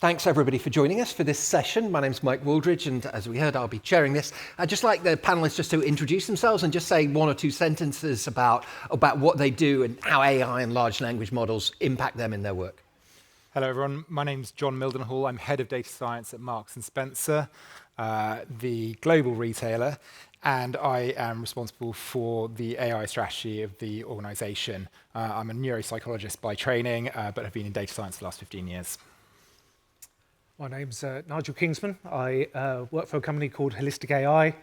Thanks everybody for joining us for this session. My name's Mike Wooldridge, and as we heard, I'll be chairing this. I'd just like the panelists just to introduce themselves and just say one or two sentences about what they do and how AI and large language models impact them in their work. Hello everyone, my name's John Mildinhall. I'm Head of Data Science at Marks & Spencer, the global retailer, and I am responsible for the AI strategy of the organization. I'm a neuropsychologist by training, but have been in data science the last 15 years. My name's Nigel Kingsman. I work for a company called Holistic AI.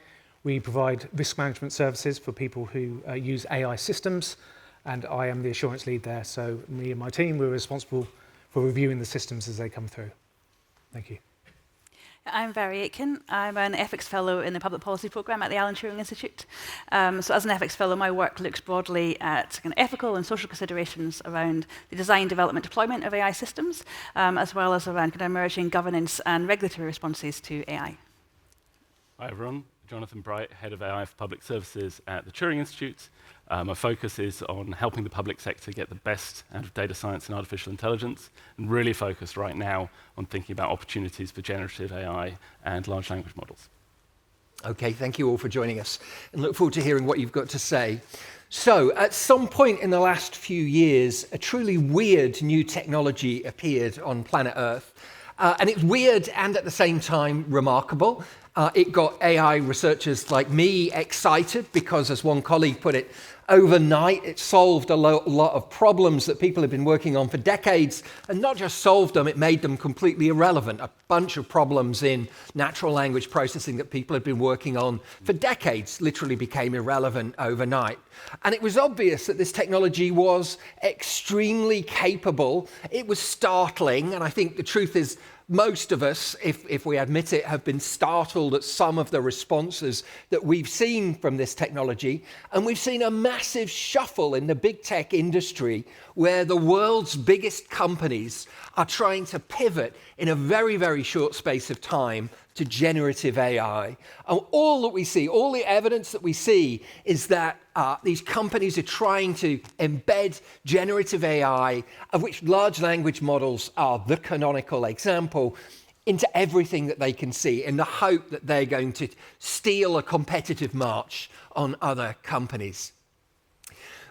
We provide risk management services for people who use AI systems, and I am the assurance lead there. So me and my team, we're responsible for reviewing the systems as they come through. Thank you. I'm Mhairi Aitken. I'm an ethics fellow in the public policy program at the Alan Turing Institute. So as an ethics fellow, my work looks broadly at kind of ethical and social considerations around the design, development, deployment of AI systems, as well as around kind of emerging governance and regulatory responses to AI. Hi everyone, Jonathan Bright, Head of AI for Public Services at the Turing Institute. My focus is on helping the public sector get the best out of data science and artificial intelligence, and really focused right now on thinking about opportunities for generative AI and large language models. Okay, thank you all for joining us, and look forward to hearing what you've got to say. So, at some point in the last few years, a truly weird new technology appeared on planet Earth. And it's weird and at the same time remarkable. It got AI researchers like me excited because, as one colleague put it, overnight it solved a lot of problems that people have been working on for decades, and not just solved them, it made them completely irrelevant. A bunch of problems in natural language processing that people had been working on for decades literally became irrelevant overnight. And it was obvious that this technology was extremely capable. It was startling, and I think the truth is most of us, if we admit it, have been startled at some of the responses that we've seen from this technology. And we've seen a massive shuffle in the big tech industry where the world's biggest companies are trying to pivot in a very, very short space of time to generative AI. And all that we see, all the evidence that we see is that these companies are trying to embed generative AI, of which large language models are the canonical example, into everything that they can see in the hope that they're going to steal a competitive march on other companies.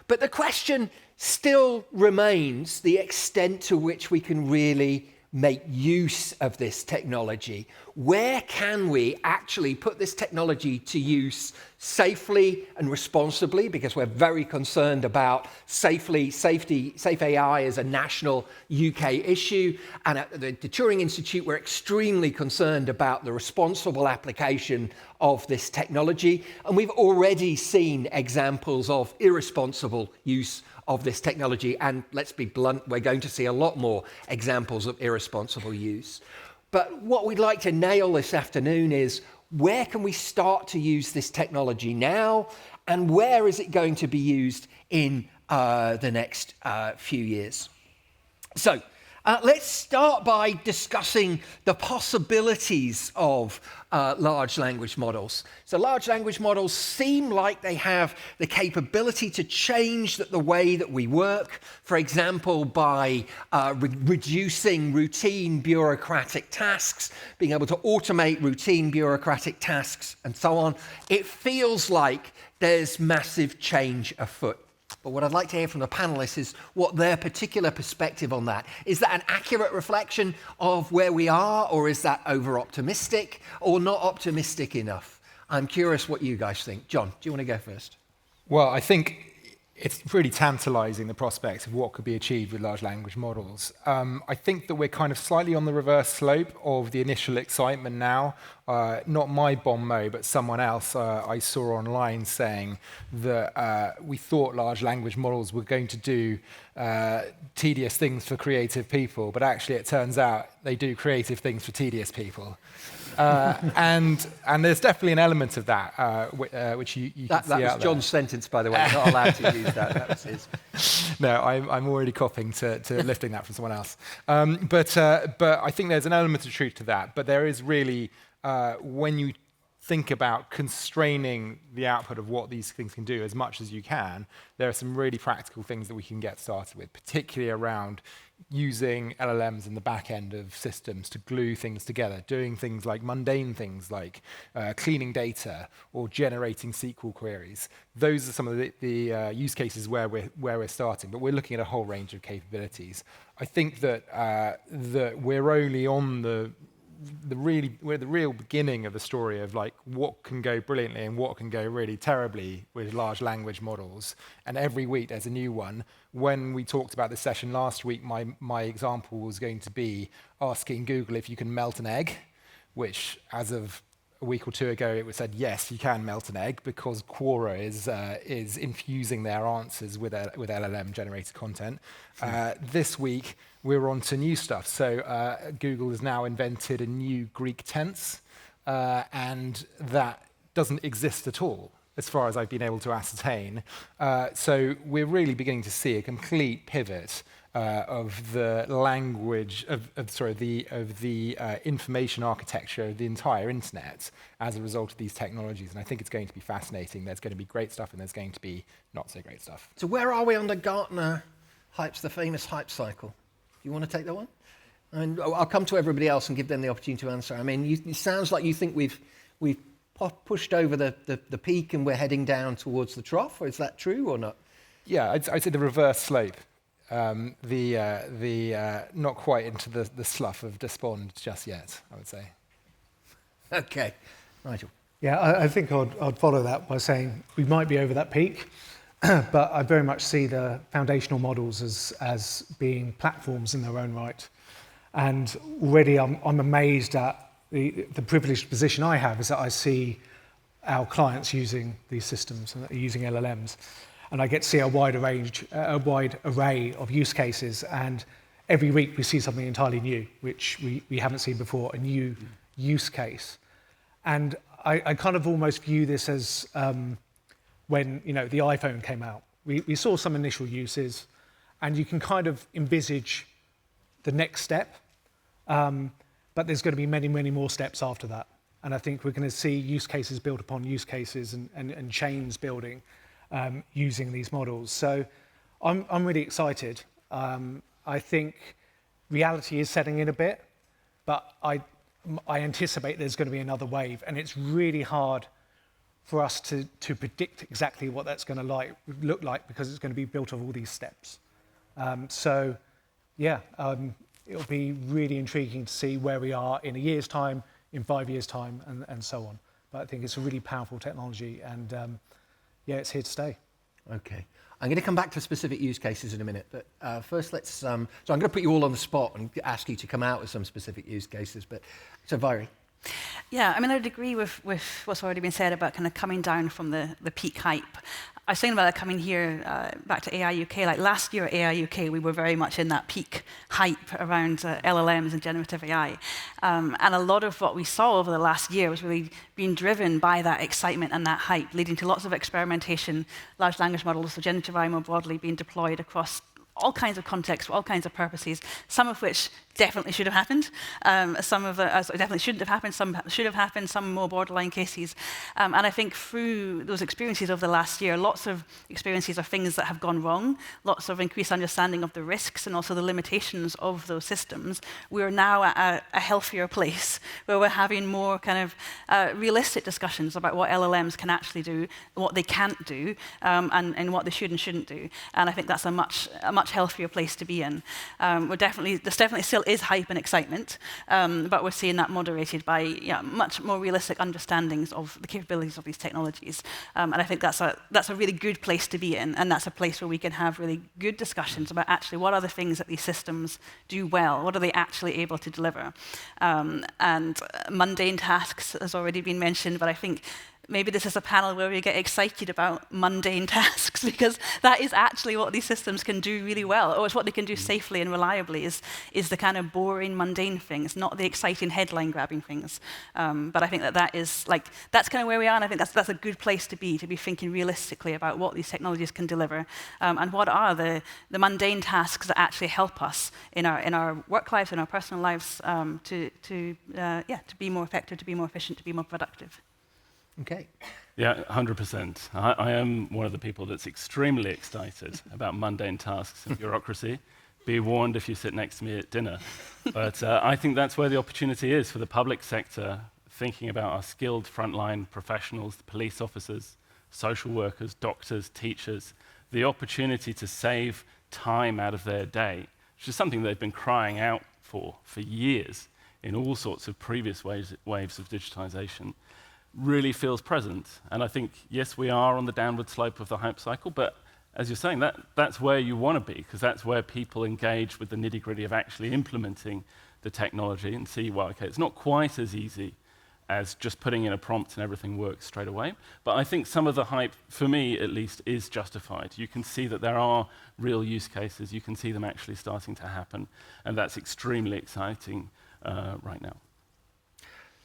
But the question still remains the extent to which we can really make use of this technology. Where can we actually put this technology to use safely and responsibly? Because we're very concerned about safe AI as a national UK issue. And at the Turing Institute, we're extremely concerned about the responsible application of this technology. And we've already seen examples of irresponsible use of this technology, and let's be blunt, we're going to see a lot more examples of irresponsible use. But what we'd like to nail this afternoon is, where can we start to use this technology now, and where is it going to be used in the next few years? So let's start by discussing the possibilities of large language models. So large language models seem like they have the capability to change the way that we work, for example, by reducing routine bureaucratic tasks, being able to automate routine bureaucratic tasks, and so on. It feels like there's massive change afoot. But what I'd like to hear from the panelists is what their particular perspective on that. Is that an accurate reflection of where we are, or is that over-optimistic, or not optimistic enough? I'm curious what you guys think. John, do you want to go first? Well, I think it's really tantalizing, the prospect of what could be achieved with large language models. I think that we're kind of slightly on the reverse slope of the initial excitement now. Not my bon mot, but someone else I saw online saying that we thought large language models were going to do tedious things for creative people, but actually it turns out they do creative things for tedious people. And there's definitely an element of that, which you can see out there. That was John's sentence, by the way. You're not allowed to use that. That was his. No, I'm already copying to lifting that from someone else. But I think there's an element of truth to that. But there is really, when you think about constraining the output of what these things can do as much as you can, there are some really practical things that we can get started with, particularly around using LLMs in the back end of systems to glue things together, doing things like mundane things like cleaning data or generating SQL queries. Those are some of the use cases where we're starting, but we're looking at a whole range of capabilities. I think that that we're only on we're at the real beginning of the story of like what can go brilliantly and what can go really terribly with large language models. And every week there's a new one. When we talked about this session last week, my example was going to be asking Google if you can melt an egg, which as of a week or two ago, it was said, yes, you can melt an egg because Quora is infusing their answers with LLM-generated content. This week, we're on to new stuff. So Google has now invented a new Greek tense, and that doesn't exist at all, as far as I've been able to ascertain. So we're really beginning to see a complete pivot of the language of the information architecture of the entire internet as a result of these technologies, and I think it's going to be fascinating. There's going to be great stuff, and there's going to be not so great stuff. So where are we on the Gartner hypes, the famous hype cycle? Do you want to take that one? I mean, I'll come to everybody else and give them the opportunity to answer. I mean, it sounds like you think we've pushed over the peak and we're heading down towards the trough. Or is that true or not? Yeah, I'd say the reverse slope. Not quite into the slough of despond just yet, I would say. Okay, Nigel. Yeah, I think I'd follow that by saying we might be over that peak, but I very much see the foundational models as being platforms in their own right. And already I'm amazed at the privileged position I have is that I see our clients using these systems, using LLMs. And I get to see a wide array of use cases, and every week we see something entirely new, which we haven't seen before, a new use case. And I kind of almost view this as when the iPhone came out. We saw some initial uses, and you can kind of envisage the next step, but there's going to be many, many more steps after that. And I think we're going to see use cases built upon use cases and chains building using these models. So I'm really excited. I think reality is setting in a bit, but I anticipate there's going to be another wave, and it's really hard for us to predict exactly what that's going to look like because it's going to be built of all these steps. It'll be really intriguing to see where we are in a year's time, in 5 years' time, and so on. But I think it's a really powerful technology, and it's here to stay. Okay. I'm going to come back to specific use cases in a minute, but first let's... so I'm going to put you all on the spot and ask you to come out with some specific use cases. So Mhairi. Yeah, I mean, I'd agree with what's already been said about kind of coming down from the peak hype. I was thinking about that coming here back to AI UK. Like last year at AI UK, we were very much in that peak hype around LLMs and generative AI. And a lot of what we saw over the last year was really being driven by that excitement and that hype, leading to lots of experimentation, large language models, so generative AI more broadly being deployed across all kinds of contexts, for all kinds of purposes, some of which definitely should have happened. Some of definitely shouldn't have happened, some should have happened, some more borderline cases. And I think through those experiences over the last year, lots of experiences are things that have gone wrong, lots of increased understanding of the risks and also the limitations of those systems. We're now at a healthier place where we're having more kind of realistic discussions about what LLMs can actually do, what they can't do, and what they should and shouldn't do. And I think that's a much healthier place to be in. There's definitely still is hype and excitement, but we're seeing that moderated by much more realistic understandings of the capabilities of these technologies. And I think that's a really good place to be in, and that's a place where we can have really good discussions about actually what are the things that these systems do well, what are they actually able to deliver. And mundane tasks has already been mentioned, but I think maybe this is a panel where we get excited about mundane tasks, because that is actually what these systems can do really well, or it's what they can do safely and reliably, is the kind of boring, mundane things, not the exciting headline-grabbing things. But I think that's kind of where we are, and I think that's a good place to be thinking realistically about what these technologies can deliver, and what are the mundane tasks that actually help us in our work lives, in our personal lives, to be more effective, to be more efficient, to be more productive. Okay. Yeah, 100%. I am one of the people that's extremely excited about mundane tasks and bureaucracy. Be warned if you sit next to me at dinner. But I think that's where the opportunity is for the public sector, thinking about our skilled frontline professionals, police officers, social workers, doctors, teachers, the opportunity to save time out of their day, which is something they've been crying out for years in all sorts of previous waves of digitization, really feels present. And I think, yes, we are on the downward slope of the hype cycle, but as you're saying, that's where you want to be, because that's where people engage with the nitty-gritty of actually implementing the technology and see, well, okay, it's not quite as easy as just putting in a prompt and everything works straight away. But I think some of the hype, for me at least, is justified. You can see that there are real use cases. You can see them actually starting to happen. And that's extremely exciting right now.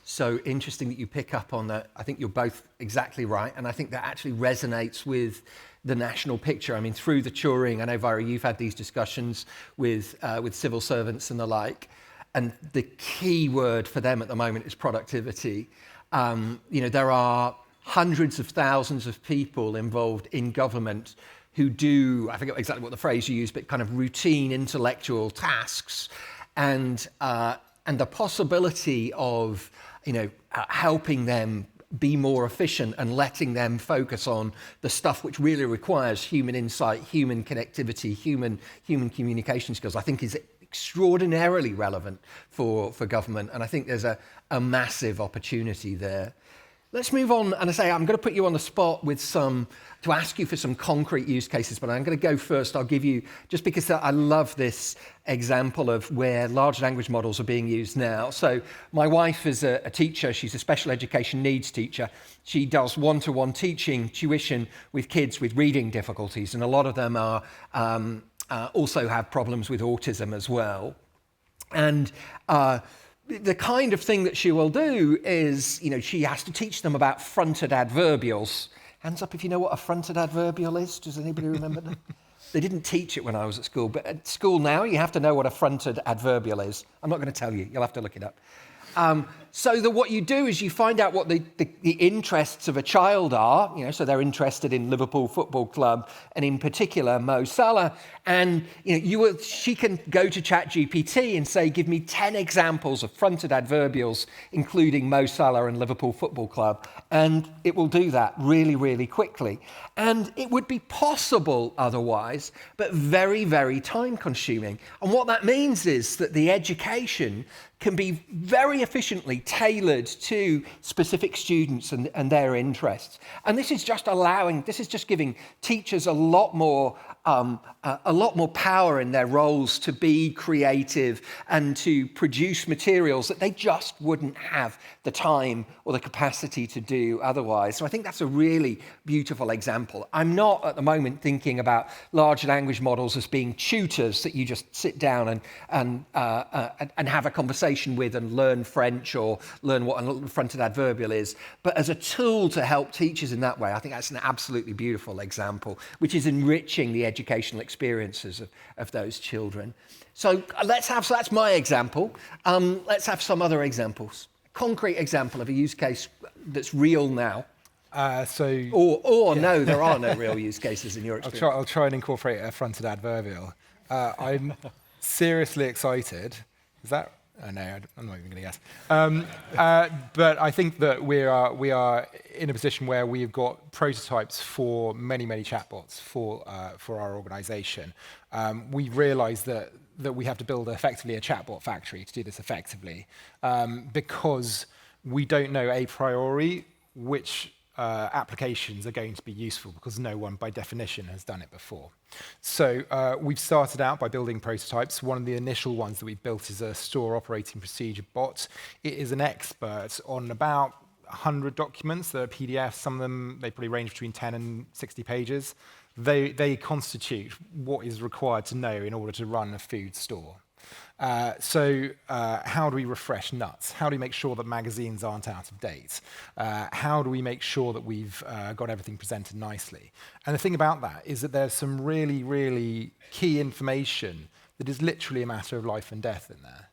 So interesting that you pick up on that. I think you're both exactly right. And I think that actually resonates with the national picture. I mean, through the Turing, I know, Mhairi, you've had these discussions with civil servants and the like. And the key word for them at the moment is productivity. There are hundreds of thousands of people involved in government who do, I forget exactly what the phrase you use, but kind of routine intellectual tasks. And the possibility of helping them be more efficient and letting them focus on the stuff which really requires human insight, human connectivity, human communication skills, I think is extraordinarily relevant for government. And I think there's a massive opportunity there. Let's move on, and I say I'm going to put you on the spot with to ask you for some concrete use cases, but I'm going to go first. I'll give you, just because I love this example of where large language models are being used now. So my wife is a teacher. She's a special education needs teacher. She does one-to-one teaching, tuition with kids with reading difficulties, and a lot of them are also have problems with autism as well. And the kind of thing that she will do is, she has to teach them about fronted adverbials. Hands up if you know what a fronted adverbial is. Does anybody remember that? They didn't teach it when I was at school, but at school now you have to know what a fronted adverbial is. I'm not going to tell you. You'll have to look it up. So what you do is you find out what the interests of a child are. So they're interested in Liverpool Football Club, and in particular Mo Salah. And she can go to ChatGPT and say, give me 10 examples of fronted adverbials, including Mo Salah and Liverpool Football Club. And it will do that really, really quickly. And it would be possible otherwise, but very, very time consuming. And what that means is that the education can be very efficiently tailored to specific students and their interests. And this is just giving teachers a lot more power in their roles to be creative and to produce materials that they just wouldn't have the time or the capacity to do otherwise. So I think that's a really beautiful example. I'm not at the moment thinking about large language models as being tutors that you just sit down and have a conversation with and learn French or learn what a fronted adverbial is, but as a tool to help teachers in that way. I think that's an absolutely beautiful example, which is enriching the educational experiences of those children. So that's my example. Let's have some other examples. Concrete example of a use case that's real now. No, there are no real use cases in your experience. I'll try and incorporate a fronted adverbial. I'm seriously excited. Is that? Oh, no, I'm not even going to guess. But I think that we are in a position where we've got prototypes for many, many chatbots for our organisation. We realise that we have to build effectively a chatbot factory to do this effectively, because we don't know a priori which applications are going to be useful, because no one by definition has done it before. So we've started out by building prototypes. One of the initial ones that we built is a store operating procedure bot. It is an expert on about 100 documents. They're PDFs. Some of them, they probably range between 10 and 60 pages. They constitute what is required to know in order to run a food store. So how do we refresh nuts? How do we make sure that magazines aren't out of date? How do we make sure that we've got everything presented nicely? And the thing about that is that there's some really, really key information that is literally a matter of life and death in there.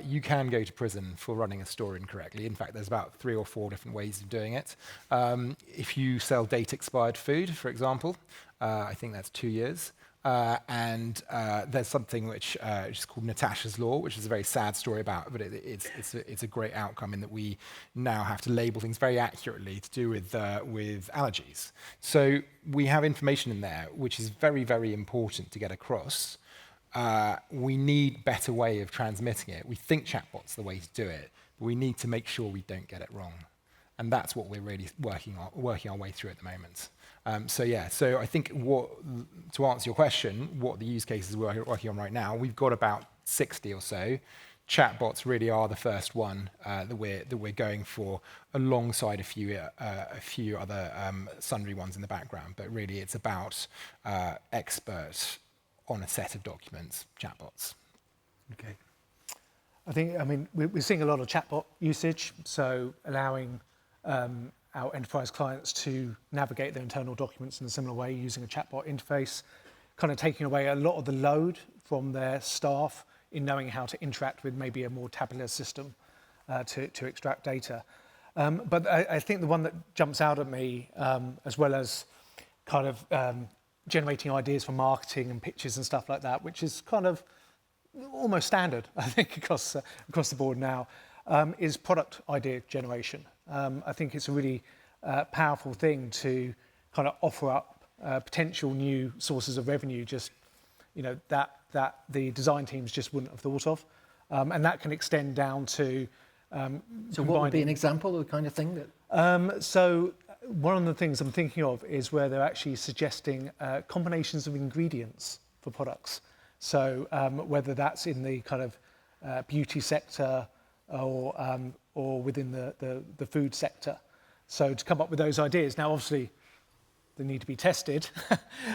you can go to prison for running a store incorrectly. In fact, there's about 3 or 4 different ways of doing it. If you sell date-expired food, for example, I think that's 2 years. And there's something which is called Natasha's Law, which is a very sad story about, but it's a great outcome in that we now have to label things very accurately to do with allergies. So we have information in there which is very, very important to get across. We need a better way of transmitting it. We think chatbot's the way to do it, but we need to make sure we don't get it wrong. And that's what we're really working our way through at the moment. So I think to answer your question, what the use cases we're working on right now, we've got about 60 or so. Chatbots really are the first one that we're going for, alongside a few other sundry ones in the background. But really, it's about experts on a set of documents, chatbots. Okay. I mean, we're seeing a lot of chatbot usage, so allowing our enterprise clients to navigate their internal documents in a similar way using a chatbot interface, kind of taking away a lot of the load from their staff in knowing how to interact with maybe a more tabular system to extract data. But I think the one that jumps out at me, as well as kind of generating ideas for marketing and pitches and stuff like that, which is kind of almost standard, I think, across the board now, is product idea generation. I think it's a really powerful thing to kind of offer up potential new sources of revenue, just that the design teams just wouldn't have thought of, and that can extend down to. So what would be an example of the kind of thing that? So one of the things I'm thinking of is where they're actually suggesting combinations of ingredients for products. So whether that's in the kind of beauty sector or within the food sector. So to come up with those ideas. Now, obviously, they need to be tested,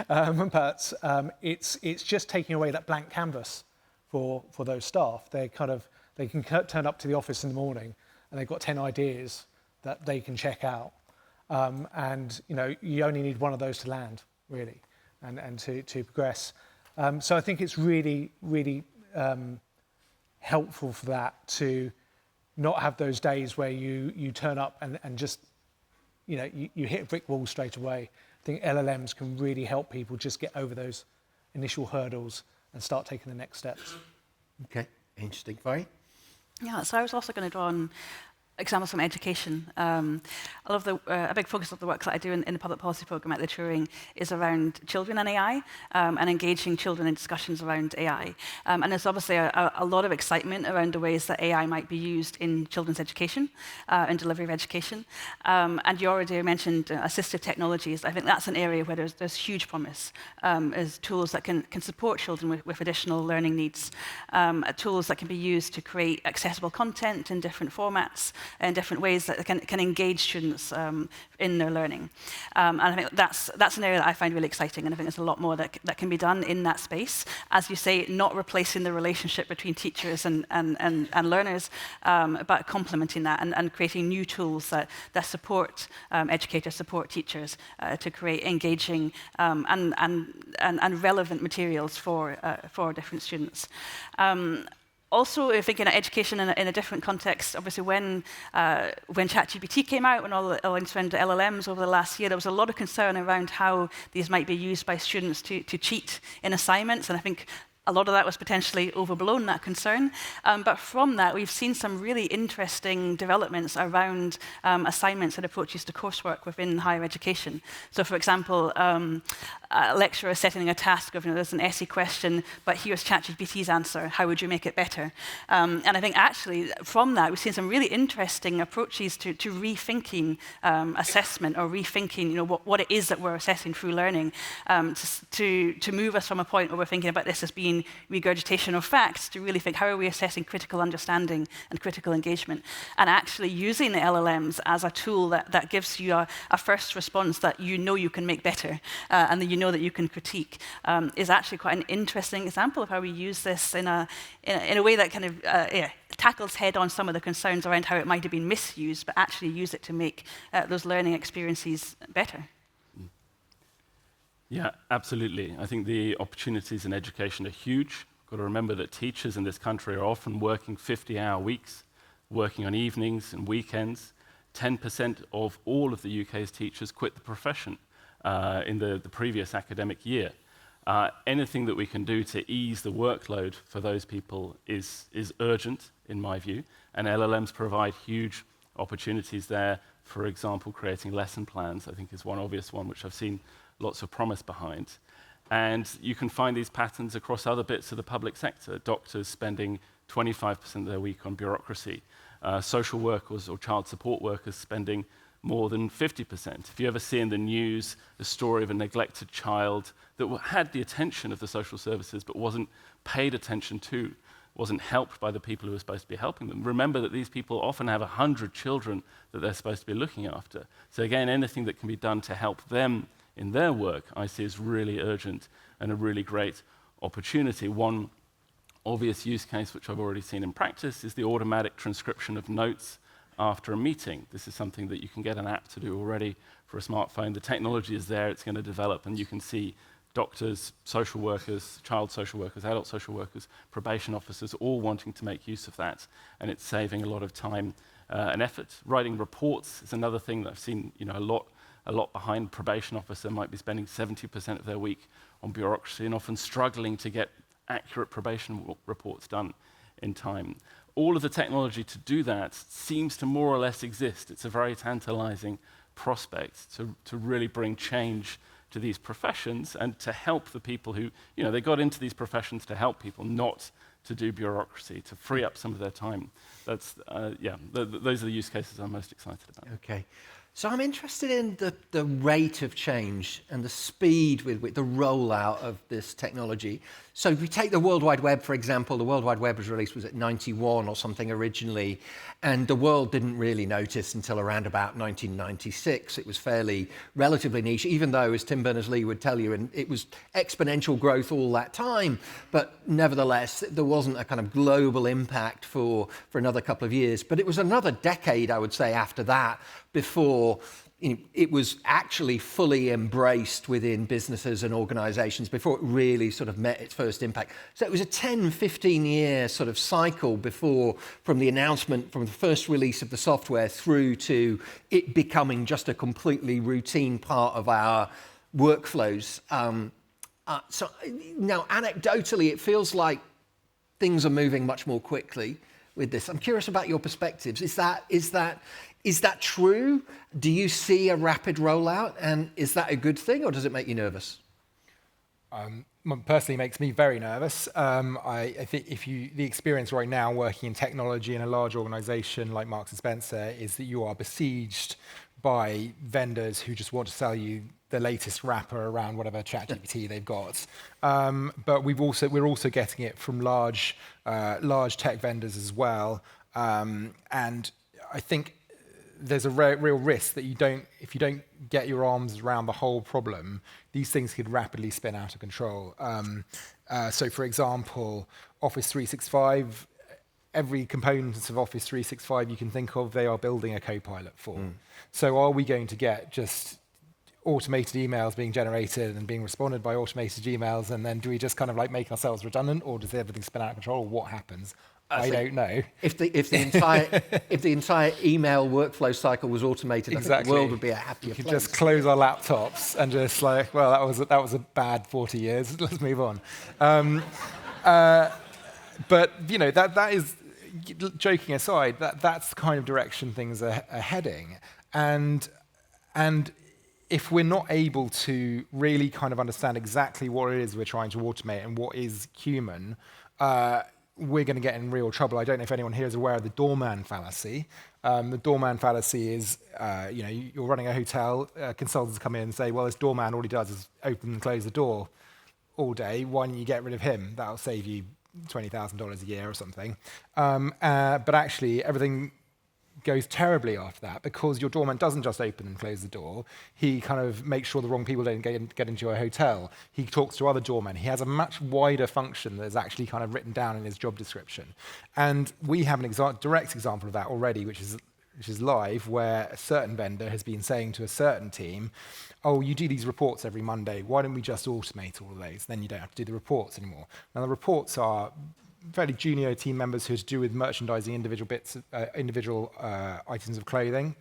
but it's just taking away that blank canvas for those staff. They can turn up to the office in the morning and they've got 10 ideas that they can check out. And you only need one of those to land, really, and to progress. So I think it's really, really helpful for that, to not have those days where you turn up and just, you hit a brick wall straight away. I think LLMs can really help people just get over those initial hurdles and start taking the next steps. Okay, interesting. Mhairi? Yeah, so I was also going to draw on examples from education. A big focus of the work that I do in the public policy program at the Turing is around children and AI, and engaging children in discussions around AI. And there's obviously a lot of excitement around the ways that AI might be used in children's education, and delivery of education. And you already mentioned assistive technologies. I think that's an area where there's huge promise, as tools that can support children with additional learning needs, tools that can be used to create accessible content in different formats, in different ways that can engage students in their learning. And I think that's an area that I find really exciting, and I think there's a lot more that can be done in that space. As you say, not replacing the relationship between teachers and learners, but complementing that and creating new tools that support educators, support teachers to create engaging and relevant materials for different students. Also, thinking of education in a different context, obviously when ChatGPT came out, when all the LLMs over the last year, there was a lot of concern around how these might be used by students to cheat in assignments, and I think a lot of that was potentially overblown, that concern. But from that, we've seen some really interesting developments around assignments and approaches to coursework within higher education. So, for example, a lecturer setting a task of, there's an essay question, but here's ChatGPT's answer. How would you make it better? And I think actually from that, we've seen some really interesting approaches to rethinking assessment, or rethinking, what it is that we're assessing through learning, to move us from a point where we're thinking about this as being regurgitation of facts, to really think, how are we assessing critical understanding and critical engagement, and actually using the LLMs as a tool that gives you a first response that you can make better, and that that you can critique, is actually quite an interesting example of how we use this in a way that kind of tackles head on some of the concerns around how it might have been misused, but actually use it to make those learning experiences better. Yeah, absolutely. I think the opportunities in education are huge. Got to remember that teachers in this country are often working 50-hour weeks, working on evenings and weekends. 10% of all of the UK's teachers quit the profession in the previous academic year. Anything that we can do to ease the workload for those people is urgent, in my view, and LLMs provide huge opportunities there. For example, creating lesson plans, I think, is one obvious one, which I've seen lots of promise behind. And you can find these patterns across other bits of the public sector. Doctors spending 25% of their week on bureaucracy. Social workers or child support workers spending more than 50%. If you ever see in the news the story of a neglected child that had the attention of the social services but wasn't paid attention to, wasn't helped by the people who were supposed to be helping them, remember that these people often have 100 children that they're supposed to be looking after. So again, anything that can be done to help them in their work, I see as really urgent and a really great opportunity. One obvious use case, which I've already seen in practice, is the automatic transcription of notes after a meeting. This is something that you can get an app to do already for a smartphone. The technology is there, it's going to develop, and you can see doctors, social workers, child social workers, adult social workers, probation officers, all wanting to make use of that, and it's saving a lot of time and effort. Writing reports is another thing that I've seen a lot behind. Probation officer might be spending 70% of their week on bureaucracy and often struggling to get accurate probation reports done in time. All of the technology to do that seems to more or less exist. It's a very tantalizing prospect to really bring change to these professions and to help the people who, they got into these professions to help people, not to do bureaucracy, to free up some of their time. That's, those are the use cases I'm most excited about. Okay. So I'm interested in the rate of change and the speed with the rollout of this technology. So if we take the World Wide Web, for example, the World Wide Web was released, was it 91 or something originally, and the world didn't really notice until around about 1996. It was relatively niche, even though, as Tim Berners-Lee would tell you, and it was exponential growth all that time, but nevertheless, there wasn't a kind of global impact for another couple of years. But it was another decade, I would say, after that, before it was actually fully embraced within businesses and organizations, before it really sort of met its first impact. So it was a 10, 15-year sort of cycle before, from the announcement, from the first release of the software through to it becoming just a completely routine part of our workflows. So now, anecdotally, it feels like things are moving much more quickly with this. I'm curious about your perspectives. Is that true? Do you see a rapid rollout? And is that a good thing, or does it make you nervous? Personally makes me very nervous. I think the experience right now working in technology in a large organization like Marks & Spencer is that you are besieged by vendors who just want to sell you the latest wrapper around whatever ChatGPT they've got. But we're also getting it from large tech vendors as well. And I think there's a real risk that if you don't get your arms around the whole problem, these things could rapidly spin out of control. So for example, Office 365, every component of Office 365 you can think of, they are building a Copilot for. So are we going to get just automated emails being generated and being responded by automated emails, and then do we just kind of like make ourselves redundant, or does everything spin out of control, or what happens? I don't know. If the entire email workflow cycle was automated, exactly. I think the world would be a happier place. We could just close our laptops and just like, well, that was a bad 40 years. Let's move on. But that is, joking aside, that's the kind of direction things are heading, and if we're not able to really kind of understand exactly what it is we're trying to automate and what is human, we're going to get in real trouble. I don't know if anyone here is aware of the doorman fallacy. The doorman fallacy is, you're running a hotel, consultants come in and say, well, this doorman, all he does is open and close the door all day. Why don't you get rid of him? That'll save you $20,000 a year or something. But actually, everything goes terribly after that, because your doorman doesn't just open and close the door. He kind of makes sure the wrong people don't get into your hotel. He talks to other doormen. He has a much wider function that is actually kind of written down in his job description. And we have a direct example of that already, which is which is live, where a certain vendor has been saying to a certain team, oh, you do these reports every Monday, why don't we just automate all of those? Then you don't have to do the reports anymore. Now, the reports are fairly junior team members who are to do with merchandising individual bits, individual items of clothing.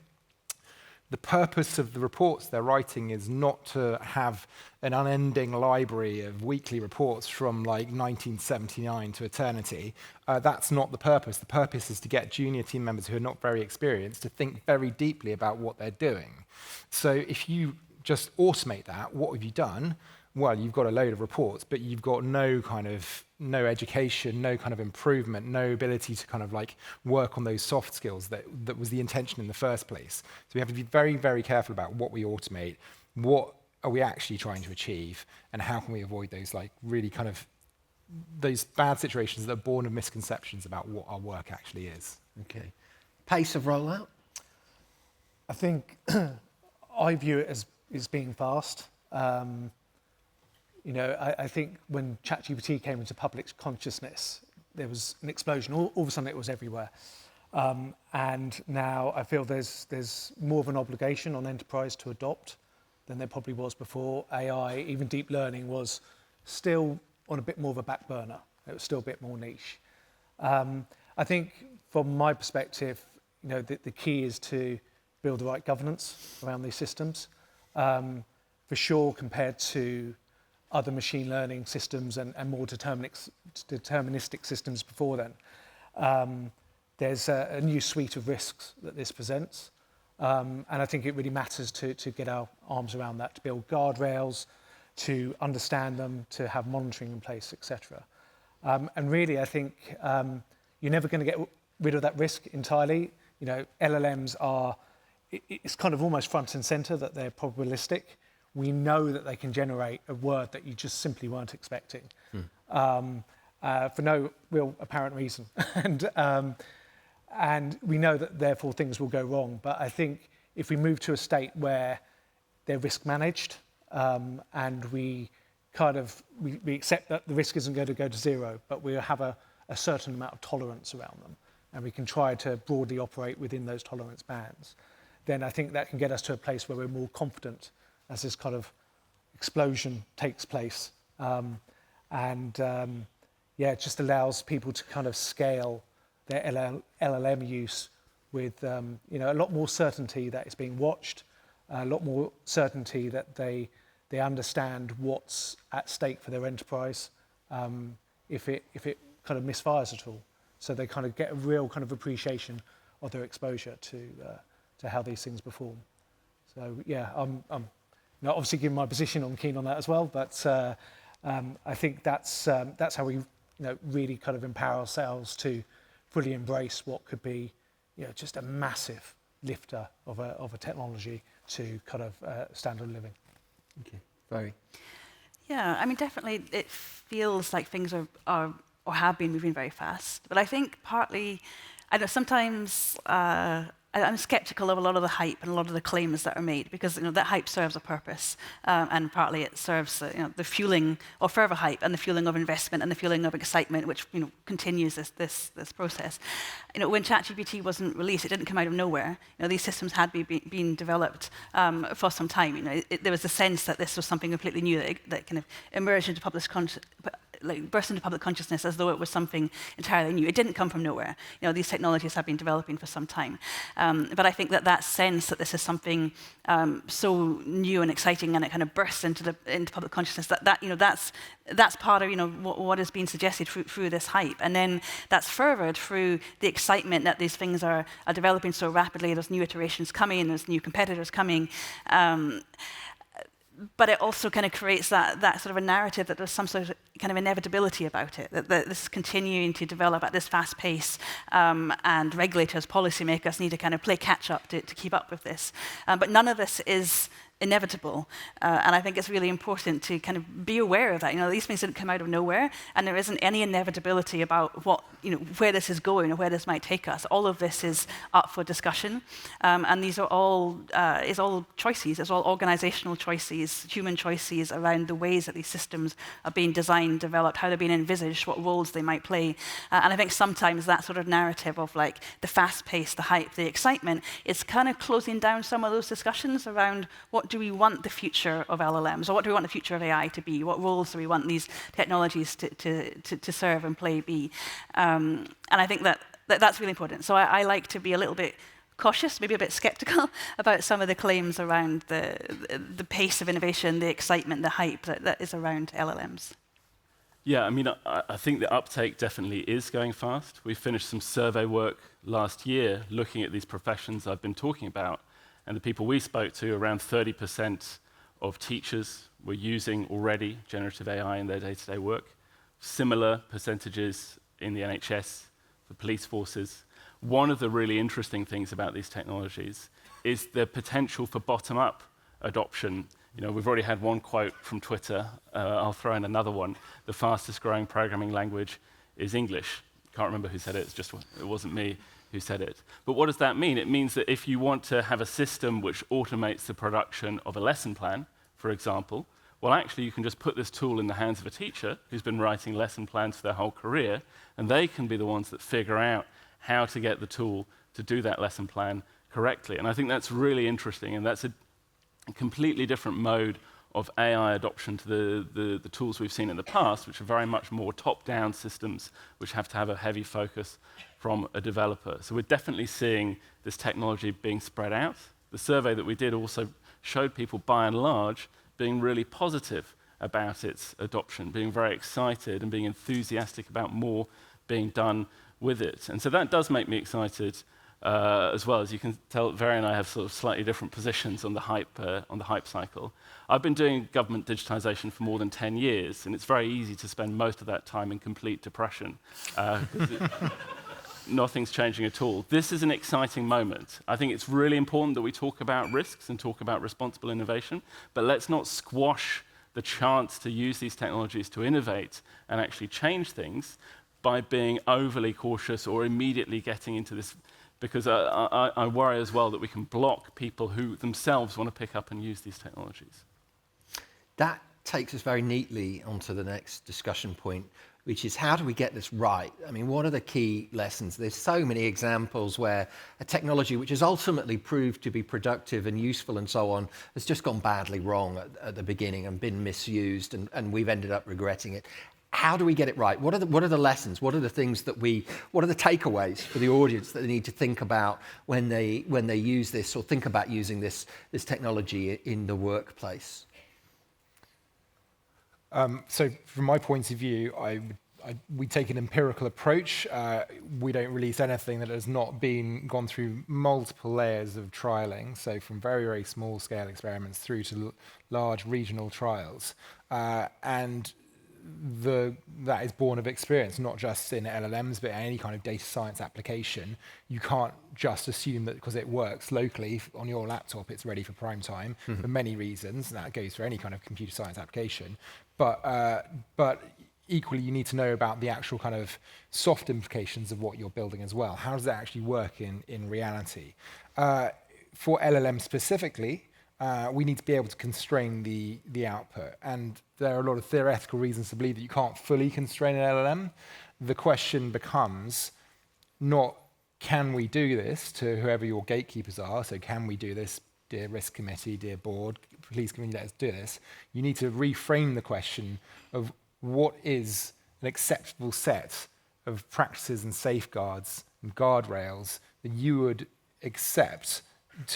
The purpose of the reports they're writing is not to have an unending library of weekly reports from like 1979 to eternity. That's not the purpose. The purpose is to get junior team members who are not very experienced to think very deeply about what they're doing. So if you just automate that, what have you done? Well, you've got a load of reports, but you've got no education, no kind of improvement, no ability to kind of like work on those soft skills that was the intention in the first place. So we have to be very, very careful about what we automate, what are we actually trying to achieve, and how can we avoid those like really kind of those bad situations that are born of misconceptions about what our work actually is. Okay. Pace of rollout? I think I view it as being fast. I think when ChatGPT came into public consciousness, there was an explosion. All of a sudden, it was everywhere. And now I feel there's more of an obligation on enterprise to adopt than there probably was before. AI, even deep learning, was still on a bit more of a back burner. It was still a bit more niche. I think from my perspective, the key is to build the right governance around these systems. For sure, compared to other machine learning systems and more deterministic systems before then. There's a new suite of risks that this presents. And I think it really matters to get our arms around that, to build guardrails, to understand them, to have monitoring in place, etc. And really, I think you're never going to get rid of that risk entirely. LLMs it's kind of almost front and center that they're probabilistic. We know that they can generate a word that you just simply weren't expecting for no real apparent reason. And we know that therefore things will go wrong. But I think if we move to a state where they're risk managed and we accept that the risk isn't going to go to zero, but we have a certain amount of tolerance around them, and we can try to broadly operate within those tolerance bands, then I think that can get us to a place where we're more confident as this kind of explosion takes place. It just allows people to kind of scale their LLM use with a lot more certainty that it's being watched, a lot more certainty that they understand what's at stake for their enterprise if it kind of misfires at all. So they kind of get a real kind of appreciation of their exposure to how these things perform. So yeah, I'm obviously given my position, I'm keen on that as well, but I think that's how we really kind of empower ourselves to fully embrace what could be just a massive lifter of a technology to kind of standard of living. Okay, Mhairi. Yeah, I mean, definitely it feels like things are or have been moving very fast. But I think partly, I know sometimes I'm skeptical of a lot of the hype and a lot of the claims that are made, because that hype serves a purpose, and partly it serves the fueling of further hype and the fueling of investment and the fueling of excitement, which continues this process. When ChatGPT wasn't released, it didn't come out of nowhere. These systems had been developed for some time. There was a sense that this was something completely new that kind of emerged into burst into public consciousness as though it was something entirely new. It didn't come from nowhere. These technologies have been developing for some time. But I think that sense that this is something so new and exciting, and it kind of bursts into public consciousness, that's part of what is being suggested through this hype. And then that's furthered through the excitement that these things are developing so rapidly. There's new iterations coming, there's new competitors coming. But it also kind of creates that sort of a narrative that there's some sort of kind of inevitability about it, that this is continuing to develop at this fast pace, and regulators, policymakers need to kind of play catch up to keep up with this. But none of this is inevitable. And I think it's really important to kind of be aware of that. These things didn't come out of nowhere, and there isn't any inevitability about where this is going or where this might take us. All of this is up for discussion, and these are all choices. It's all organizational choices, human choices around the ways that these systems are being designed, developed, how they're being envisaged, what roles they might play. And I think sometimes that sort of narrative of like the fast pace, the hype, the excitement, is kind of closing down some of those discussions around what do we want the future of LLMs, or what do we want the future of AI to be? What roles do we want these technologies to serve and play be? And I think that's really important. So I like to be a little bit cautious, maybe a bit skeptical about some of the claims around the pace of innovation, the excitement, the hype that is around LLMs. Yeah, I mean, I think the uptake definitely is going fast. We finished some survey work last year looking at these professions I've been talking about, and the people we spoke to, around 30% of teachers were using already generative AI in their day-to-day work. Similar percentages in the NHS, the police forces. One of the really interesting things about these technologies is the potential for bottom-up adoption. We've already had one quote from Twitter. I'll throw in another one. The fastest growing programming language is English. Can't remember who said it. It wasn't me who said it. But what does that mean? It means that if you want to have a system which automates the production of a lesson plan, for example, well, actually, you can just put this tool in the hands of a teacher who's been writing lesson plans for their whole career, and they can be the ones that figure out how to get the tool to do that lesson plan correctly. And I think that's really interesting, and that's a completely different mode of AI adoption to the tools we've seen in the past, which are very much more top-down systems, which have to have a heavy focus from a developer. So we're definitely seeing this technology being spread out. The survey that we did also showed people, by and large, being really positive about its adoption, being very excited and being enthusiastic about more being done with it. And so that does make me excited as well. As you can tell, Mhairi and I have sort of slightly different positions on the hype cycle. I've been doing government digitization for more than 10 years, and it's very easy to spend most of that time in complete depression. Nothing's changing at all. This is an exciting moment. I think it's really important that we talk about risks and talk about responsible innovation, but let's not squash the chance to use these technologies to innovate and actually change things by being overly cautious or immediately getting into this, because I worry as well that we can block people who themselves want to pick up and use these technologies. That takes us very neatly onto the next discussion point, which is how do we get this right? I mean, what are the key lessons? There's so many examples where a technology which has ultimately proved to be productive and useful and so on has just gone badly wrong at the beginning and been misused, and we've ended up regretting it. How do we get it right? What are the lessons? What are the things what are the takeaways for the audience that they need to think about when they use this or think about using this technology in the workplace? So from my point of view, we take an empirical approach. We don't release anything that has not gone through multiple layers of trialing, so from very, very small scale experiments through to large regional trials. And that is born of experience, not just in LLMs, but any kind of data science application. You can't just assume that because it works locally on your laptop, it's ready for prime time for many reasons, and that goes for any kind of computer science application. But equally, you need to know about the actual kind of soft implications of what you're building as well. How does that actually work in reality? For LLM specifically, we need to be able to constrain the output. And there are a lot of theoretical reasons to believe that you can't fully constrain an LLM. The question becomes not, can we do this to whoever your gatekeepers are? So can we do this, dear risk committee, dear board, please can we let us do this? You need to reframe the question of what is an acceptable set of practices and safeguards and guardrails that you would accept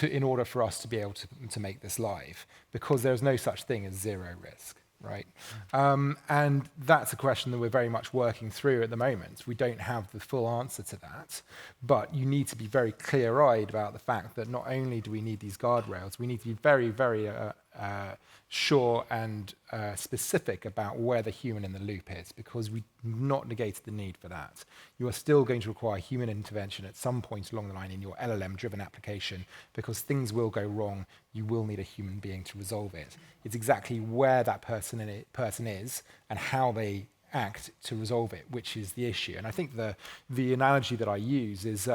in order for us to be able to make this live, because there's no such thing as zero risk, right? And that's a question that we're very much working through at the moment. We don't have the full answer to that, but you need to be very clear-eyed about the fact that not only do we need these guardrails, we need to be very, very sure and specific about where the human in the loop is, because we've not negated the need for that. You are still going to require human intervention at some point along the line in your LLM-driven application, because things will go wrong. You will need a human being to resolve it. It's exactly where that person is and how they act to resolve it, which is the issue. And I think the analogy that I use is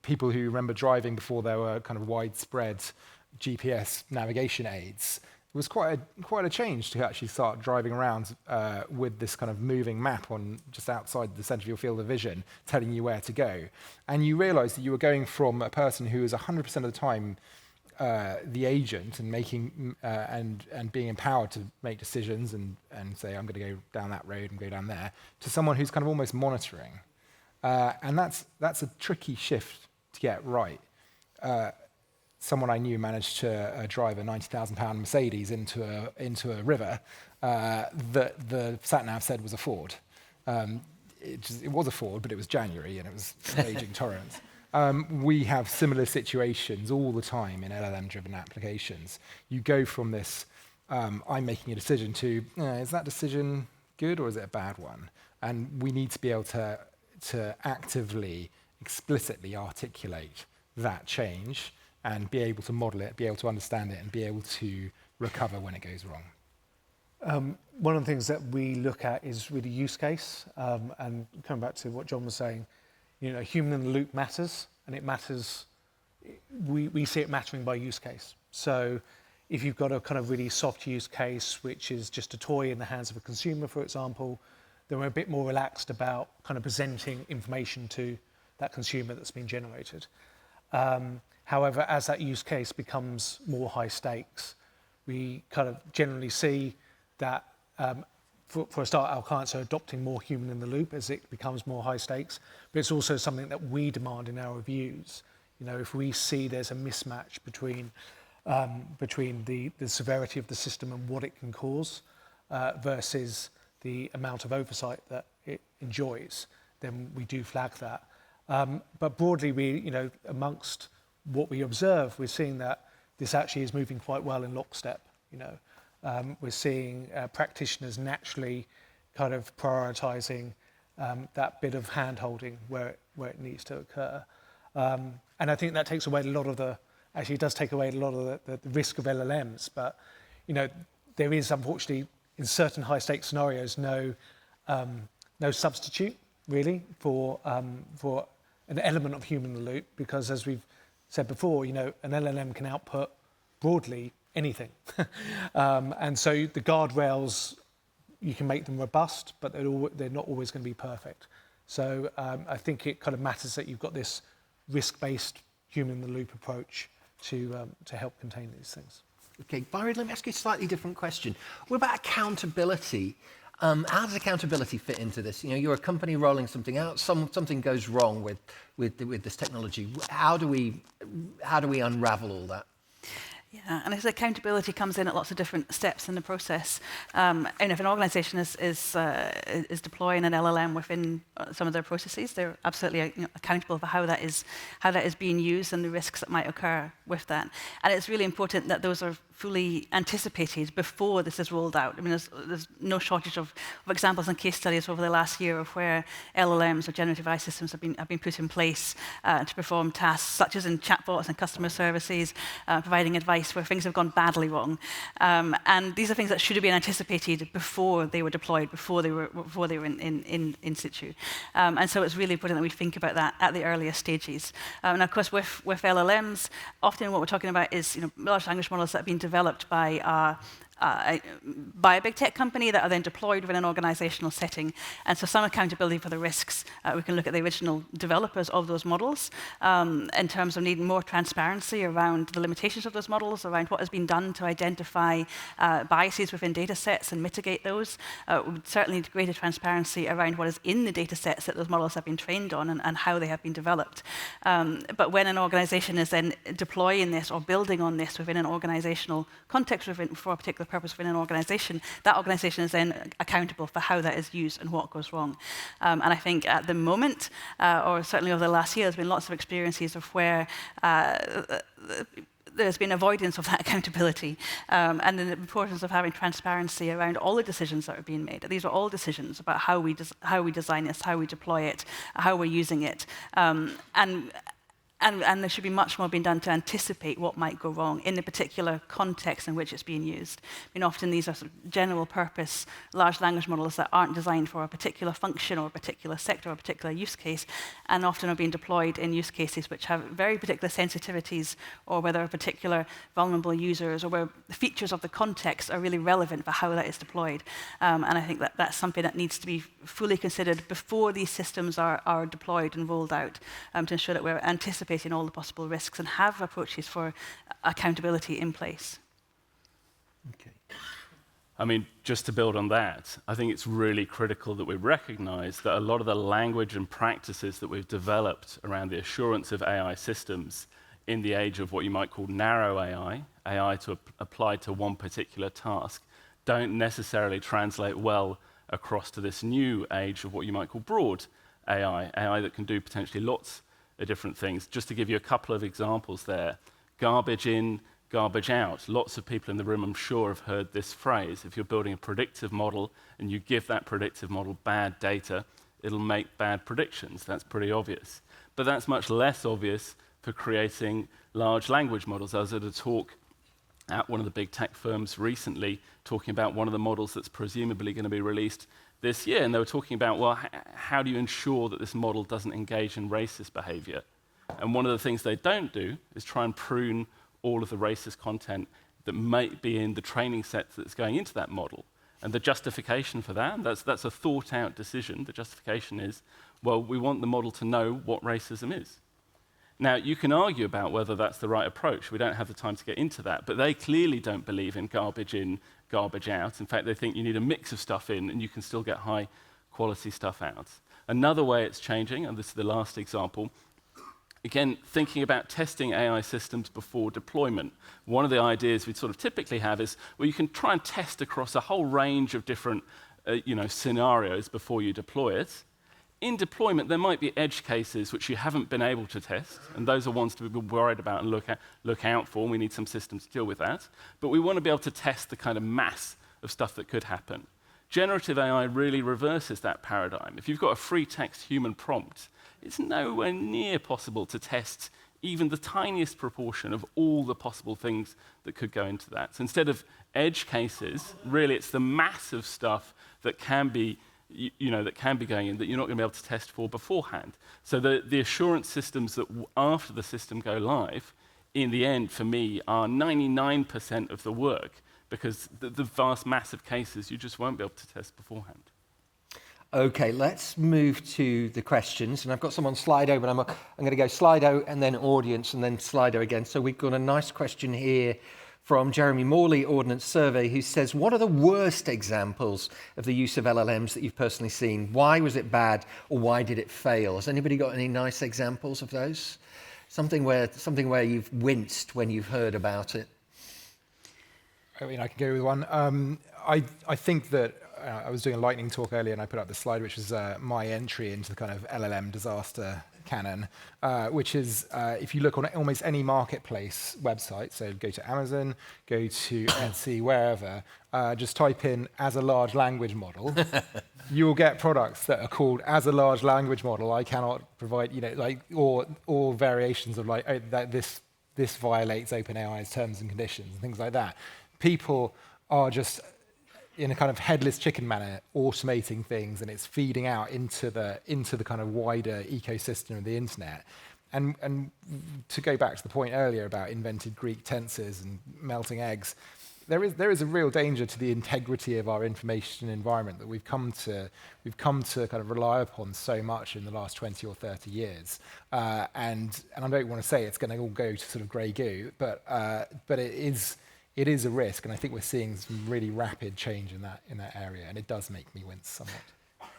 people who remember driving before there were kind of widespread GPS navigation aids. It was quite a change to actually start driving around with this kind of moving map on just outside the centre of your field of vision, telling you where to go. And you realise that you were going from a person who is 100% of the time the agent and making and being empowered to make decisions and say, I'm going to go down that road and go down there, to someone who's kind of almost monitoring. And that's a tricky shift to get right. Someone I knew managed to drive a £90,000 Mercedes into a river that the sat-nav said was a Ford. It was a Ford, but it was January and it was raging torrents. We have similar situations all the time in LLM-driven applications. You go from this, I'm making a decision, to, is that decision good or is it a bad one? And we need to be able to actively, explicitly articulate that change and be able to model it, be able to understand it, and be able to recover when it goes wrong. One of the things that we look at is really use case, and coming back to what John was saying, human in the loop matters, and it matters, we see it mattering by use case. So if you've got a kind of really soft use case, which is just a toy in the hands of a consumer, for example, then we're a bit more relaxed about kind of presenting information to that consumer that's been generated. However, as that use case becomes more high stakes, we kind of generally see that, for a start, our clients are adopting more human in the loop as it becomes more high stakes, but it's also something that we demand in our reviews. If we see there's a mismatch between the severity of the system and what it can cause versus the amount of oversight that it enjoys, then we do flag that. But broadly, amongst what we observe, we're seeing that this actually is moving quite well in lockstep. We're seeing practitioners naturally kind of prioritizing that bit of hand-holding where it needs to occur. And I think that takes away a lot of the risk of LLMs. But, there is, unfortunately, in certain high-stakes scenarios, no substitute, really, for an element of human in the loop, because as we've said before, an LLM can output broadly anything. And so the guardrails, you can make them robust, but they're not always going to be perfect. So I think it kind of matters that you've got this risk-based human in the loop approach to help contain these things. Okay, Byron, let me ask you a slightly different question. What about accountability? How does accountability fit into this? You're a company rolling something out, something goes wrong with this technology. How do we unravel all that? Yeah, and accountability comes in at lots of different steps in the process. And if an organisation is deploying an LLM within some of their processes, they're absolutely accountable for how that is being used and the risks that might occur with that. And it's really important that those are fully anticipated before this is rolled out. I mean, there's no shortage of examples and case studies over the last year of where LLMs or generative AI systems have been put in place to perform tasks such as in chatbots and customer services, providing advice where things have gone badly wrong. And these are things that should have been anticipated before they were deployed, before they were in situ. And so it's really important that we think about that at the earliest stages. And of course, with LLMs, often what we're talking about is large language models that have been developed by a big tech company that are then deployed within an organizational setting. And so some accountability for the risks. We can look at the original developers of those models in terms of needing more transparency around the limitations of those models, around what has been done to identify biases within data sets and mitigate those. We certainly need greater transparency around what is in the data sets that those models have been trained on and how they have been developed. But when an organization is then deploying this or building on this within an organizational context for a particular purpose within an organization, that organization is then accountable for how that is used and what goes wrong. And I think at the moment, or certainly over the last year, there's been lots of experiences of where there's been avoidance of that accountability, and the importance of having transparency around all the decisions that are being made. These are all decisions about how we design this, how we deploy it, how we're using it, and there should be much more being done to anticipate what might go wrong in the particular context in which it's being used. I mean, often these are sort of general purpose large language models that aren't designed for a particular function or a particular sector or a particular use case, and often are being deployed in use cases which have very particular sensitivities, or where there are particular vulnerable users, or where the features of the context are really relevant for how that is deployed. And I think that that's something that needs to be fully considered before these systems are deployed and rolled out, to ensure that we're anticipating all the possible risks and have approaches for accountability in place. Okay. I mean, just to build on that, I think it's really critical that we recognize that a lot of the language and practices that we've developed around the assurance of AI systems in the age of what you might call narrow AI to apply to one particular task, don't necessarily translate well across to this new age of what you might call broad AI that can do potentially lots of different things. Just to give you a couple of examples there, garbage in, garbage out. Lots of people in the room, I'm sure, have heard this phrase. If you're building a predictive model and you give that predictive model bad data, it'll make bad predictions. That's pretty obvious. But that's much less obvious for creating large language models. I was at a talk at one of the big tech firms recently talking about one of the models that's presumably going to be released this year, and they were talking about, well, how do you ensure that this model doesn't engage in racist behavior? And one of the things they don't do is try and prune all of the racist content that might be in the training set that's going into that model. And the justification for that's a thought-out decision. The justification is, well, we want the model to know what racism is. Now, you can argue about whether that's the right approach. We don't have the time to get into that, but they clearly don't believe in garbage in, garbage out. In fact, they think you need a mix of stuff in and you can still get high-quality stuff out. Another way it's changing, and this is the last example, again, thinking about testing AI systems before deployment. One of the ideas we sort of typically have is, well, you can try and test across a whole range of different scenarios before you deploy it. In deployment, there might be edge cases which you haven't been able to test, and those are ones to be worried about and look out for, and we need some systems to deal with that. But we want to be able to test the kind of mass of stuff that could happen. Generative AI really reverses that paradigm. If you've got a free text human prompt, it's nowhere near possible to test even the tiniest proportion of all the possible things that could go into that. So instead of edge cases, really it's the massive stuff that can be that can be going in that you're not going to be able to test for beforehand. So the assurance systems that after the system go live, in the end, for me, are 99% of the work, because the vast massive cases you just won't be able to test beforehand. Okay, let's move to the questions. And I've got some on Slido, but I'm going to go Slido and then audience and then Slido again. So we've got a nice question here from Jeremy Morley, Ordnance Survey, who says, what are the worst examples of the use of LLMs that you've personally seen? Why was it bad, or why did it fail? Has anybody got any nice examples of those? Something where you've winced when you've heard about it? I mean, I can go with one. I think that I was doing a lightning talk earlier, and I put up the slide, which is my entry into the kind of LLM disaster canon, which is if you look on almost any marketplace website, so go to Amazon, go to Etsy, wherever, just type in as a large language model, you will get products that are called as a large language model. I cannot provide, or variations of that this violates OpenAI's terms and conditions and things like that. People are just, in a kind of headless chicken manner, automating things, and it's feeding out into the kind of wider ecosystem of the internet. And to go back to the point earlier about invented Greek tenses and melting eggs, there is a real danger to the integrity of our information environment that we've come to kind of rely upon so much in the last 20 or 30 years. And I don't want to say it's going to all go to sort of grey goo, but it is a risk, and I think we're seeing some really rapid change in that area, and it does make me wince somewhat.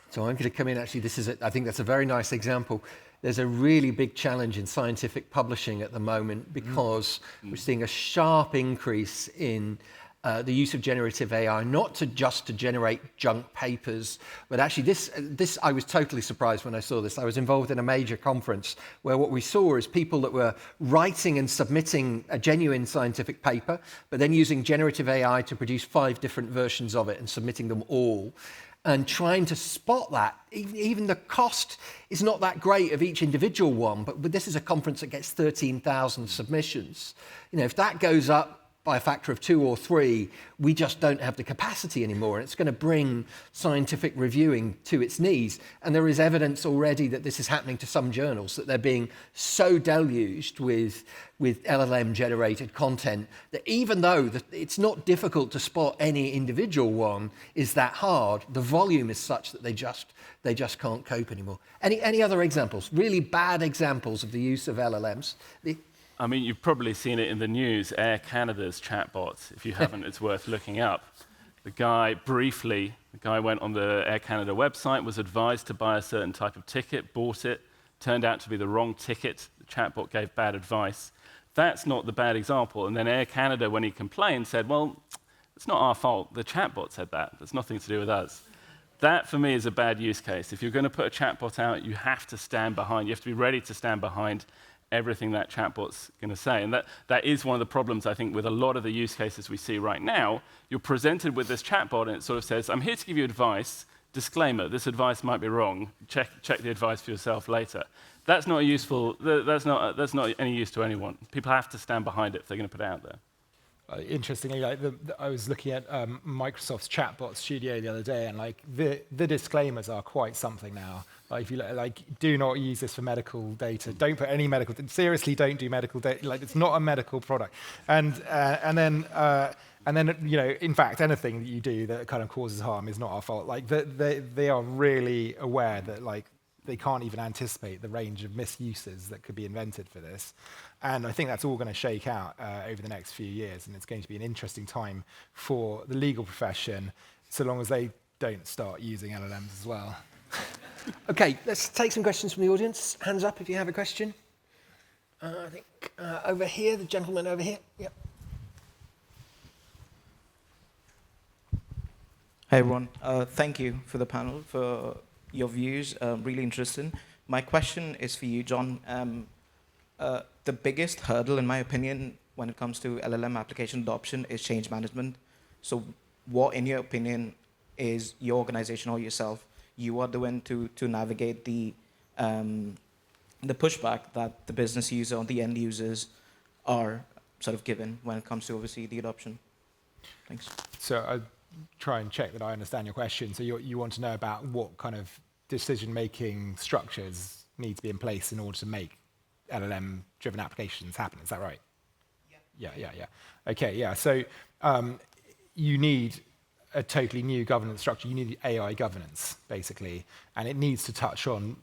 So I'm going to come in. Actually, I think that's a very nice example. There's a really big challenge in scientific publishing at the moment because we're seeing a sharp increase in the use of generative AI, not just to generate junk papers, but actually this I was totally surprised when I saw this. I was involved in a major conference where what we saw is people that were writing and submitting a genuine scientific paper, but then using generative AI to produce 5 different versions of it and submitting them all. And trying to spot that, even the cost is not that great of each individual one, but this is a conference that gets 13,000 submissions. If that goes up by a factor of 2 or 3, we just don't have the capacity anymore. And it's going to bring scientific reviewing to its knees. And there is evidence already that this is happening to some journals, that they're being so deluged with LLM-generated content that even though it's not difficult to spot any individual one is that hard, the volume is such that they just can't cope anymore. Any other examples? Really bad examples of the use of LLMs? I mean, you've probably seen it in the news, Air Canada's chatbots. If you haven't, it's worth looking up. The guy went on the Air Canada website, was advised to buy a certain type of ticket, bought it, turned out to be the wrong ticket. The chatbot gave bad advice. That's not the bad example. And then Air Canada, when he complained, said, well, it's not our fault. The chatbot said that. That's nothing to do with us. That, for me, is a bad use case. If you're going to put a chatbot out, you have to stand behind. You have to be ready to stand behind everything that chatbot's going to say. And that is one of the problems, I think, with a lot of the use cases we see right now. You're presented with this chatbot, and it sort of says, I'm here to give you advice. Disclaimer, this advice might be wrong. Check the advice for yourself later. That's not useful. That's not any use to anyone. People have to stand behind it if they're going to put it out there. Interestingly, I was looking at Microsoft's chatbot studio the other day, and the disclaimers are quite something now. If you do not use this for medical data. Don't put any medical. Seriously, don't do medical data. It's not a medical product. And then in fact, anything that you do that kind of causes harm is not our fault. They are really aware that they can't even anticipate the range of misuses that could be invented for this. And I think that's all going to shake out over the next few years, and it's going to be an interesting time for the legal profession, so long as they don't start using LLMs as well. Okay, let's take some questions from the audience. Hands up if you have a question. I think over here, the gentleman over here. Yep. Hi, everyone. Thank you for the panel, for your views. Really interesting. My question is for you, John. The biggest hurdle, in my opinion, when it comes to LLM application adoption is change management. So what, in your opinion, is your organization or yourself, you are doing to navigate the pushback that the business user or the end users are sort of given when it comes to oversee the adoption? Thanks. So I'll try and check that I understand your question. So you want to know about what kind of decision-making structures need to be in place in order to make LLM-driven applications happen. Is that right? Yeah. Okay, yeah. So you need a totally new governance structure. You need AI governance, basically. And it needs to touch on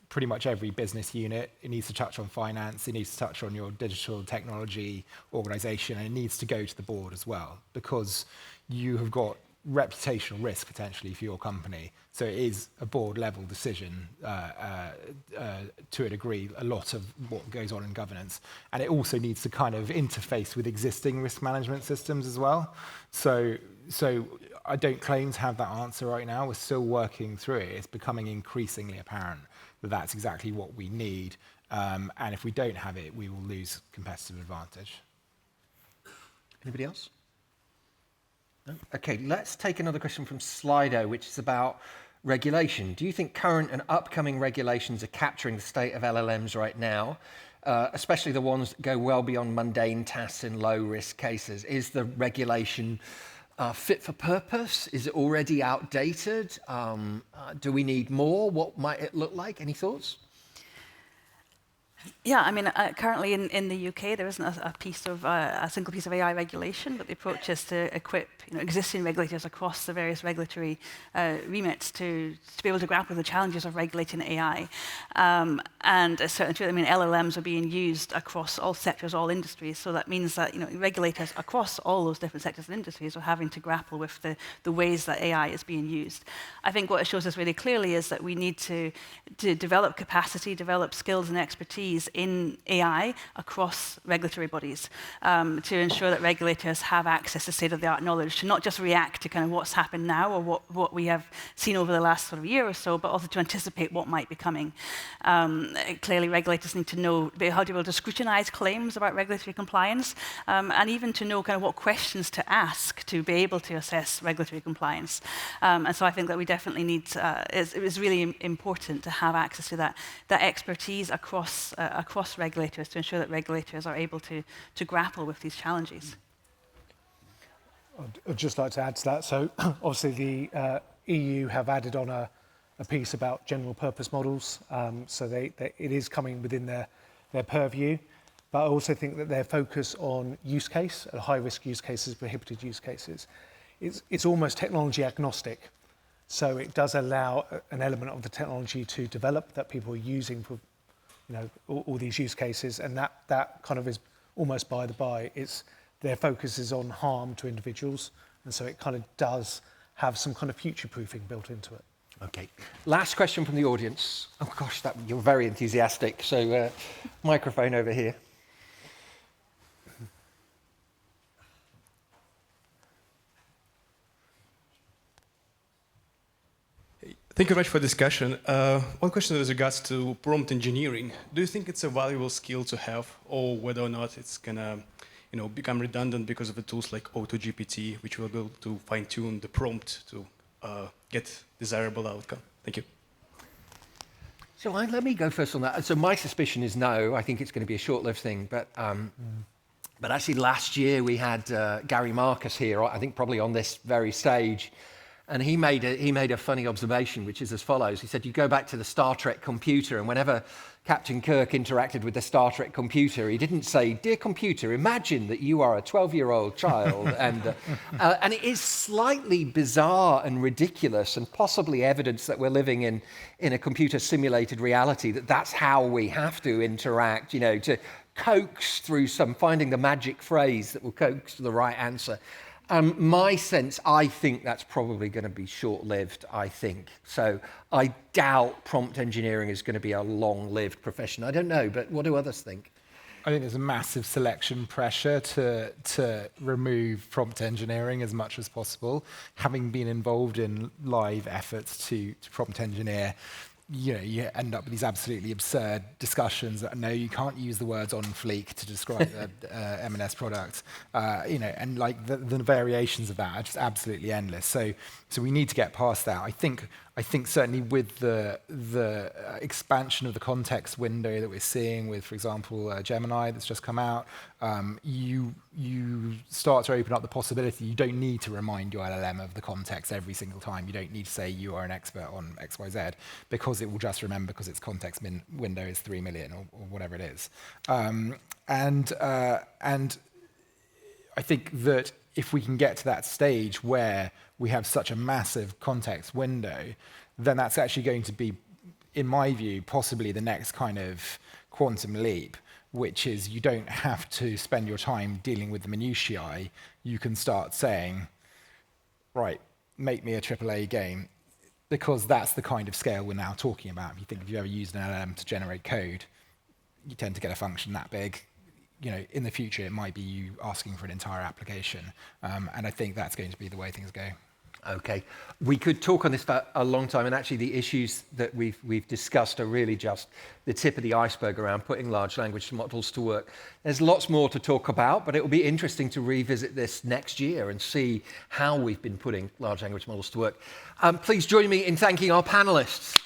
pretty much every business unit. It needs to touch on finance. It needs to touch on your digital technology organization. And it needs to go to the board as well, because you have got reputational risk potentially for your company. So it is a board level decision to a degree, a lot of what goes on in governance. And it also needs to kind of interface with existing risk management systems as well. So I don't claim to have that answer right now. We're still working through it. It's becoming increasingly apparent that that's exactly what we need. And if we don't have it, we will lose competitive advantage. Anybody else? No? Okay, let's take another question from Slido, which is about regulation. Do you think current and upcoming regulations are capturing the state of LLMs right now, especially the ones that go well beyond mundane tasks in low-risk cases? Is the regulation fit for purpose? Is it already outdated? Do we need more? What might it look like? Any thoughts? Yeah, I mean, currently in the UK, there isn't a single piece of AI regulation, but the approach is to equip existing regulators across the various regulatory remits to be able to grapple with the challenges of regulating AI. And it's certainly true. I mean, LLMs are being used across all sectors, all industries. So that means that regulators across all those different sectors and industries are having to grapple with the ways that AI is being used. I think what it shows us really clearly is that we need to develop capacity, develop skills and expertise expertise in AI across regulatory bodies to ensure that regulators have access to state-of-the-art knowledge, to not just react to kind of what's happened now or what we have seen over the last sort of year or so, but also to anticipate what might be coming. Clearly, regulators need to know how to be able to scrutinize claims about regulatory compliance, and even to know kind of what questions to ask to be able to assess regulatory compliance. And so I think that we definitely need, it is really important to have access to that expertise across regulators to ensure that regulators are able to grapple with these challenges. I'd just like to add to that. So obviously the EU have added on a piece about general purpose models. So it is coming within their purview. But I also think that their focus on use case, high-risk use cases, prohibited use cases, it's almost technology agnostic. So it does allow an element of the technology to develop that people are using for, all these use cases, and that kind of is almost by the by. Their focus is on harm to individuals, and so it kind of does have some kind of future-proofing built into it. Okay. Last question from the audience. Oh gosh, you're very enthusiastic. So microphone over here. Thank you very much for the discussion. One question with regards to prompt engineering. Do you think it's a valuable skill to have, or whether or not it's gonna, become redundant because of the tools like AutoGPT, which will be able to fine-tune the prompt to get desirable outcome? Thank you. So let me go first on that. So my suspicion is no. I think it's going to be a short-lived thing. But actually, last year we had Gary Marcus here. I think probably on this very stage. And he made a funny observation, which is as follows. He said, you go back to the Star Trek computer, and whenever Captain Kirk interacted with the Star Trek computer, he didn't say, dear computer, imagine that you are a 12-year-old child. And it is slightly bizarre and ridiculous, and possibly evidence that we're living in a computer-simulated reality, that's how we have to interact, to coax through finding the magic phrase that will coax to the right answer. My sense, I think that's probably going to be short-lived, I think. So I doubt prompt engineering is going to be a long-lived profession. I don't know, but what do others think? I think there's a massive selection pressure to remove prompt engineering as much as possible. Having been involved in live efforts to prompt engineer, you end up with these absolutely absurd discussions that, no, you can't use the words on fleek to describe the M&S product, and like the variations of that are just absolutely endless. So we need to get past that. I think certainly with the expansion of the context window that we're seeing with, for example, Gemini that's just come out, you start to open up the possibility you don't need to remind your LLM of the context every single time. You don't need to say you are an expert on X, Y, Z, because it will just remember because its context window is 3 million or whatever it is. And I think that if we can get to that stage where we have such a massive context window, then that's actually going to be, in my view, possibly the next kind of quantum leap, which is you don't have to spend your time dealing with the minutiae. You can start saying, right, make me a AAA game, because that's the kind of scale we're now talking about. If you think if you've ever used an LLM to generate code, you tend to get a function that big. In the future, it might be you asking for an entire application. And I think that's going to be the way things go. Okay. We could talk on this for a long time, and actually the issues that we've discussed are really just the tip of the iceberg around putting large language models to work. There's lots more to talk about, but it will be interesting to revisit this next year and see how we've been putting large language models to work. Please join me in thanking our panelists.